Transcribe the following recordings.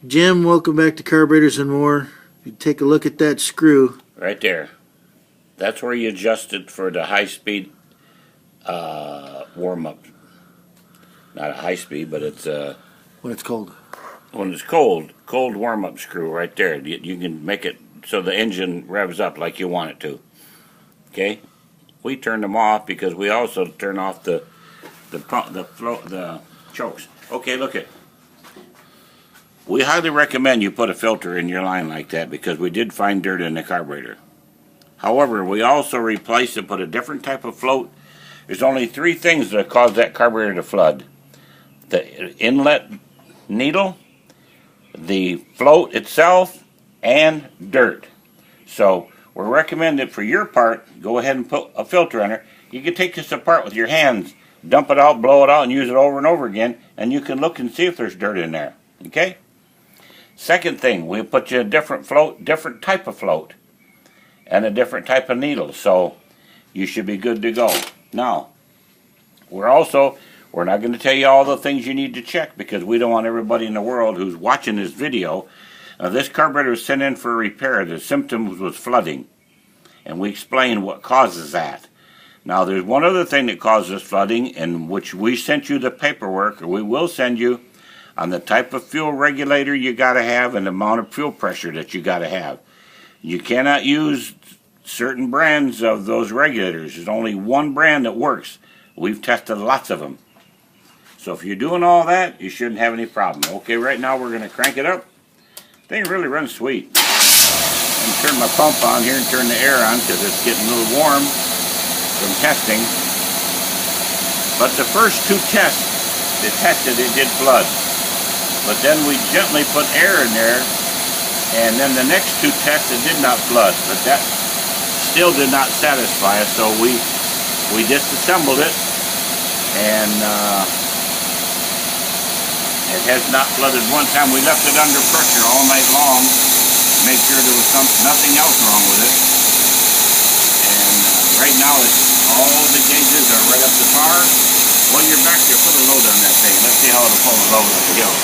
Jim, welcome back to Carburetors and More. You take a look at that screw. Right there. That's where you adjust it for the high-speed warm-up. Not a high-speed, but it's when it's cold. When it's cold warm-up screw right there. You can make it so the engine revs up like you want it to. Okay? We turn them off because we also turn off the chokes. Okay, look it. We highly recommend you put a filter in your line like that because we did find dirt in the carburetor. However, we also replaced and put a different type of float. There's only 3 things that cause that carburetor to flood: the inlet needle, the float itself, and dirt. So we're recommended for your part, go ahead and put a filter on it. You can take this apart with your hands, dump it out, blow it out, and use it over and over again, and you can look and see if there's dirt in there. Okay? Second thing, we put you a different float, different type of float, and a different type of needle, so you should be good to go. Now, we're not going to tell you all the things you need to check because we don't want everybody in the world who's watching this video. This carburetor was sent in for repair. The symptoms was flooding, and we explained what causes that. Now, there's one other thing that causes flooding, in which we sent you the paperwork, or we will send you, on the type of fuel regulator you got to have and the amount of fuel pressure that you got to have. You cannot use certain brands of those regulators. There's only one brand that works. We've tested lots of them. So if you're doing all that, you shouldn't have any problem. Okay, right now we're going to crank it up. Thing really runs sweet. I'm going to turn my pump on here and turn the air on because it's getting a little warm from testing. But the first 2 tests, they tested, it did flood. But then we gently put air in there, and then the next 2 tests it did not flood, but that still did not satisfy us, so we disassembled it, and it has not flooded one time. We left it under pressure all night long to make sure there was nothing else wrong with it, and right now all the gauges are right up to par. While you're back there, put a load on that thing. Let's see how it'll pull the load up the hill.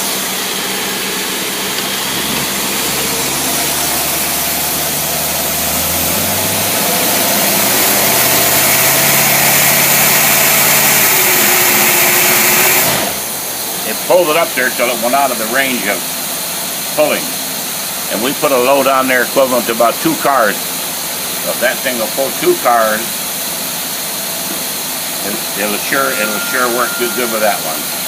It pulled it up there till it went out of the range of pulling. And we put a load on there equivalent to about 2 cars. So if that thing will pull 2 cars, it'll sure work good with that one.